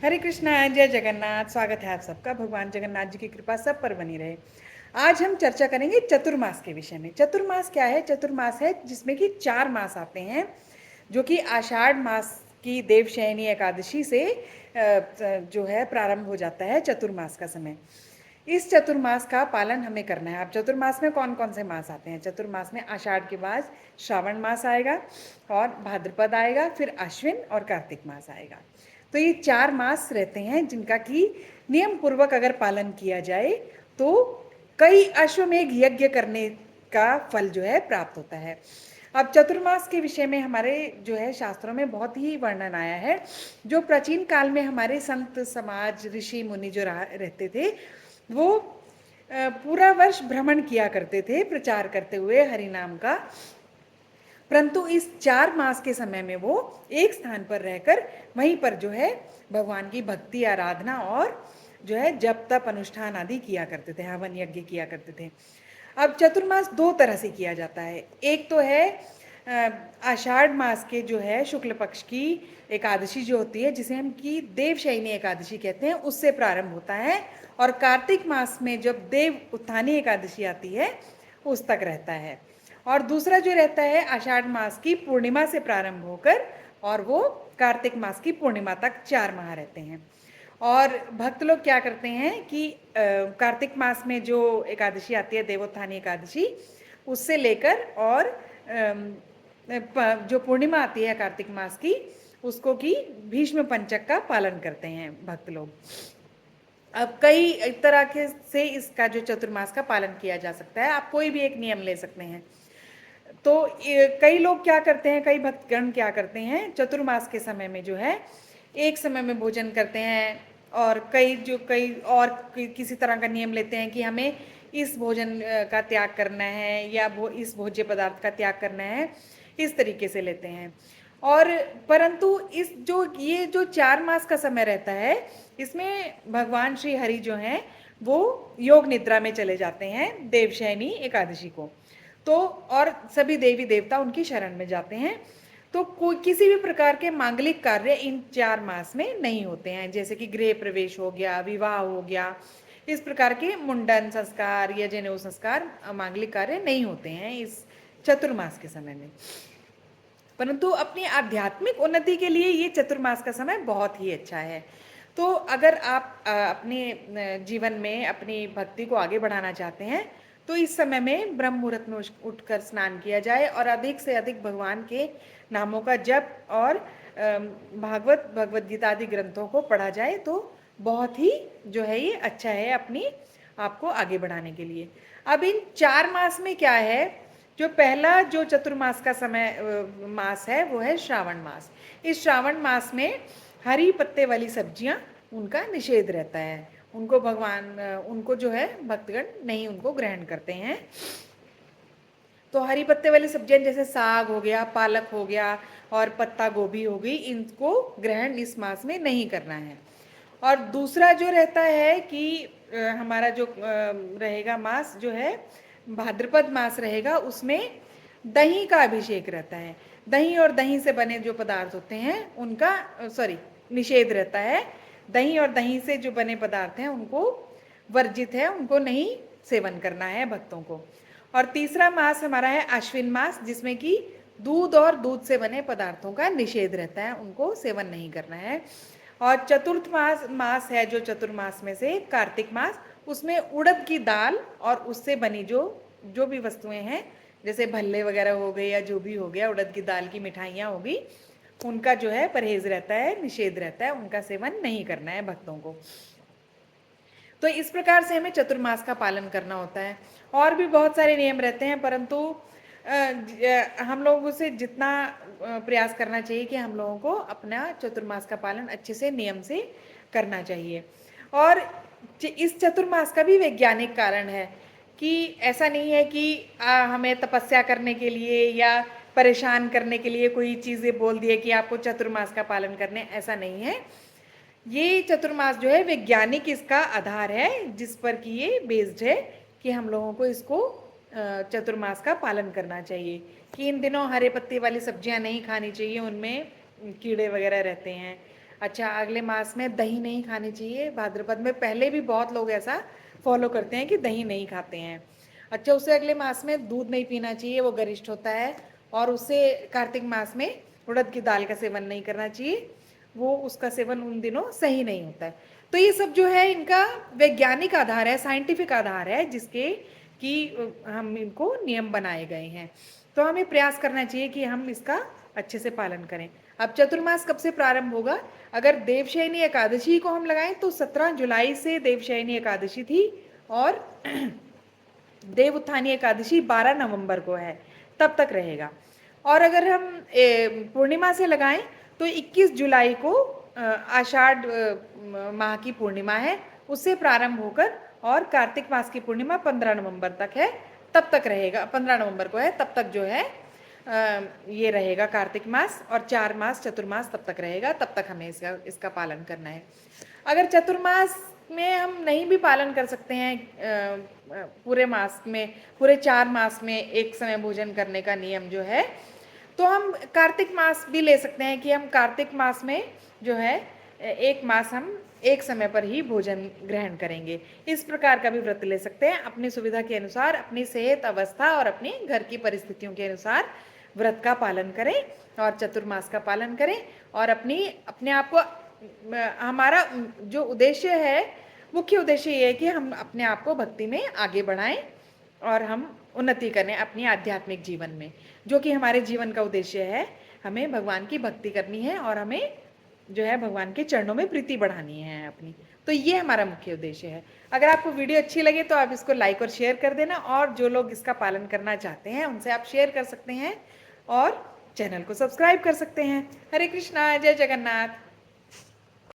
हरे कृष्णा, जय जगन्नाथ। स्वागत है आप सबका। भगवान जगन्नाथ जी की कृपा सब पर बनी रहे। आज हम चर्चा करेंगे चतुर्मास के विषय में। चतुर्मास क्या है? चतुर्मास है जिसमें कि 4 मास आते हैं, जो कि आषाढ़ मास की देवशयनी एकादशी से जो है प्रारंभ हो जाता है चतुर्मास का समय। इस चतुर्मास का पालन हमें करना है। अब चतुर्मास में कौन कौन से मास आते हैं? चतुर्मास में आषाढ़ के बाद श्रावण मास आएगा और भाद्रपद आएगा, फिर अश्विन और कार्तिक मास आएगा। तो ये 4 मास रहते हैं जिनका कि नियम पूर्वक अगर पालन किया जाए तो कई अश्वमेघ यज्ञ करने का फल जो है प्राप्त होता है। अब चतुर्मास के विषय में हमारे जो है शास्त्रों में बहुत ही वर्णन आया है। जो प्राचीन काल में हमारे संत समाज, ऋषि मुनि जो रहते थे, वो पूरा वर्ष भ्रमण किया करते थे प्रचार करते हुए हरि नाम का। परंतु इस 4 मास के समय में वो एक स्थान पर रहकर वहीं पर जो है भगवान की भक्ति, आराधना और जो है जप तप अनुष्ठान आदि किया करते थे, हवन यज्ञ किया करते थे। अब चतुर्मास 2 तरह से किया जाता है। एक तो है आषाढ़ मास के जो है शुक्ल पक्ष की एकादशी जो होती है, जिसे हम की देवशयनी एकादशी कहते हैं, उससे प्रारंभ होता है। और कार्तिक मास में जब देव उत्थानी एकादशी आती है उस तक रहता है। और दूसरा जो रहता है आषाढ़ मास की पूर्णिमा से प्रारंभ होकर और वो कार्तिक मास की पूर्णिमा तक 4 माह रहते हैं। और भक्त लोग क्या करते हैं कि कार्तिक मास में जो एकादशी आती है देवोत्थानी एकादशी, उससे लेकर और जो पूर्णिमा आती है कार्तिक मास की, उसको की भीष्म पंचक का पालन करते हैं भक्त लोग। अब कई तरह के से इसका जो चतुर्मास का पालन किया जा सकता है। आप कोई भी एक नियम ले सकते हैं। तो कई लोग क्या करते हैं, कई भक्तगण क्या करते हैं, चतुर्मास के समय में जो है एक समय में भोजन करते हैं। और कई और किसी तरह का नियम लेते हैं कि हमें इस भोजन का त्याग करना है या इस भोज्य पदार्थ का त्याग करना है, इस तरीके से लेते हैं। और परंतु ये जो 4 मास का समय रहता है, इसमें भगवान श्री हरि जो हैं वो योग निद्रा में चले जाते हैं देवशयनी एकादशी को। तो और सभी देवी देवता उनकी शरण में जाते हैं। तो कोई किसी भी प्रकार के मांगलिक कार्य इन 4 मास में नहीं होते हैं, जैसे कि गृह प्रवेश हो गया, विवाह हो गया, इस प्रकार के मुंडन संस्कार या जनेऊ संस्कार, मांगलिक कार्य नहीं होते हैं इस चतुर्मास के समय में। परंतु अपनी आध्यात्मिक उन्नति के लिए ये चतुर्मास का समय बहुत ही अच्छा है। तो अगर आप अपने जीवन में अपनी भक्ति को आगे बढ़ाना चाहते हैं तो इस समय में ब्रह्म मुहूर्त में उठकर स्नान किया जाए और अधिक से अधिक भगवान के नामों का जप और भगवत गीता आदि ग्रंथों को पढ़ा जाए तो बहुत ही जो है ये अच्छा है अपनी आपको आगे बढ़ाने के लिए। अब इन 4 मास में क्या है, जो पहला जो चतुर्मास का समय मास है वो है श्रावण मास। इस श्रावण मास में हरी पत्ते वाली सब्जियां उनका निषेध रहता है। उनको उनको जो है भक्तगण नहीं उनको ग्रहण करते हैं। तो हरी पत्ते वाली सब्जियां जैसे साग हो गया, पालक हो गया और पत्ता गोभी हो गई, इनको ग्रहण इस मास में नहीं करना है। और दूसरा जो रहता है कि हमारा जो रहेगा मास जो है भाद्रपद मास रहेगा, उसमें दही का अभिषेक रहता है। दही और दही से बने जो पदार्थ होते हैं उनका निषेध रहता है। दही और दही से जो बने पदार्थ हैं उनको वर्जित है, उनको नहीं सेवन करना है भक्तों को। और तीसरा मास हमारा है अश्विन मास, जिसमें कि दूध और दूध से बने पदार्थों का निषेध रहता है, उनको सेवन नहीं करना है। और चतुर्थ मास है जो चतुर्मास में से कार्तिक मास, उसमें उड़द की दाल और उससे बनी जो भी वस्तुएं हैं, जैसे भल्ले वगैरह हो गए या जो भी हो गया, उड़द की दाल की मिठाइयाँ हो गई, उनका जो है परहेज रहता है, निषेध रहता है, उनका सेवन नहीं करना है भक्तों को। तो इस प्रकार से हमें चतुर्मास का पालन करना होता है। और भी बहुत सारे नियम रहते हैं, परंतु हम लोगों से जितना प्रयास करना चाहिए कि हम लोगों को अपना चतुर्मास का पालन अच्छे से नियम से करना चाहिए। और इस चतुर्मास का भी वैज्ञानिक कारण है कि ऐसा नहीं है कि हमें तपस्या करने के लिए या परेशान करने के लिए कोई चीज़ें बोल दिए कि आपको चतुर्मास का पालन करने, ऐसा नहीं है। ये चतुर्मास जो है वैज्ञानिक इसका आधार है, जिस पर कि ये बेस्ड है कि हम लोगों को इसको चतुर्मास का पालन करना चाहिए। कि इन दिनों हरे पत्ते वाली सब्जियां नहीं खानी चाहिए, उनमें कीड़े वगैरह रहते हैं। अच्छा, अगले मास में दही नहीं खानी चाहिए। भाद्रपद में पहले भी बहुत लोग ऐसा फॉलो करते हैं कि दही नहीं खाते हैं। अच्छा, उससे अगले मास में दूध नहीं पीना चाहिए, वो गरिष्ठ होता है। और उससे कार्तिक मास में उड़द की दाल का सेवन नहीं करना चाहिए, वो उसका सेवन उन दिनों सही नहीं होता है। तो ये सब जो है इनका वैज्ञानिक आधार है, साइंटिफिक आधार है, जिसके कि हम इनको नियम बनाए गए हैं। तो हमें प्रयास करना चाहिए कि हम इसका अच्छे से पालन करें। अब चतुर्मास कब से प्रारंभ होगा? अगर देवशयनी एकादशी को हम लगाएं तो 17 जुलाई से देवशयनी एकादशी थी, और देव उत्थानी एकादशी 12 नवंबर को है, तब तक रहेगा। और अगर हम पूर्णिमा से लगाएं तो 21 जुलाई को आषाढ़ माह की पूर्णिमा है, उससे प्रारंभ होकर और कार्तिक मास की पूर्णिमा 15 नवंबर तक है, तब तक रहेगा। 15 नवंबर को है, तब तक जो है ये रहेगा कार्तिक मास, और 4 मास चतुर्मास तब तक रहेगा, तब तक हमें इसका पालन करना है। अगर चतुर्मास में हम नहीं भी पालन कर सकते हैं, पूरे मास में, पूरे 4 मास में एक समय भोजन करने का नियम जो है, तो हम कार्तिक मास भी ले सकते हैं कि हम कार्तिक मास में जो है एक मास हम एक समय पर ही भोजन ग्रहण करेंगे। इस प्रकार का भी व्रत ले सकते हैं, अपनी सुविधा के अनुसार, अपनी सेहत अवस्था और अपने घर की परिस्थितियों के अनुसार व्रत का पालन करें और चतुर्मास का पालन करें। और अपने आप को, हमारा जो उद्देश्य है, मुख्य उद्देश्य ये है कि हम अपने आप को भक्ति में आगे बढ़ाएं और हम उन्नति करें अपनी आध्यात्मिक जीवन में, जो कि हमारे जीवन का उद्देश्य है। हमें भगवान की भक्ति करनी है और हमें जो है भगवान के चरणों में प्रीति बढ़ानी है अपनी। तो ये हमारा मुख्य उद्देश्य है। अगर आपको वीडियो अच्छी लगे तो आप इसको लाइक और शेयर कर देना, और जो लोग इसका पालन करना चाहते हैं उनसे आप शेयर कर सकते हैं और चैनल को सब्सक्राइब कर सकते हैं। हरे कृष्णा, जय जगन्नाथ।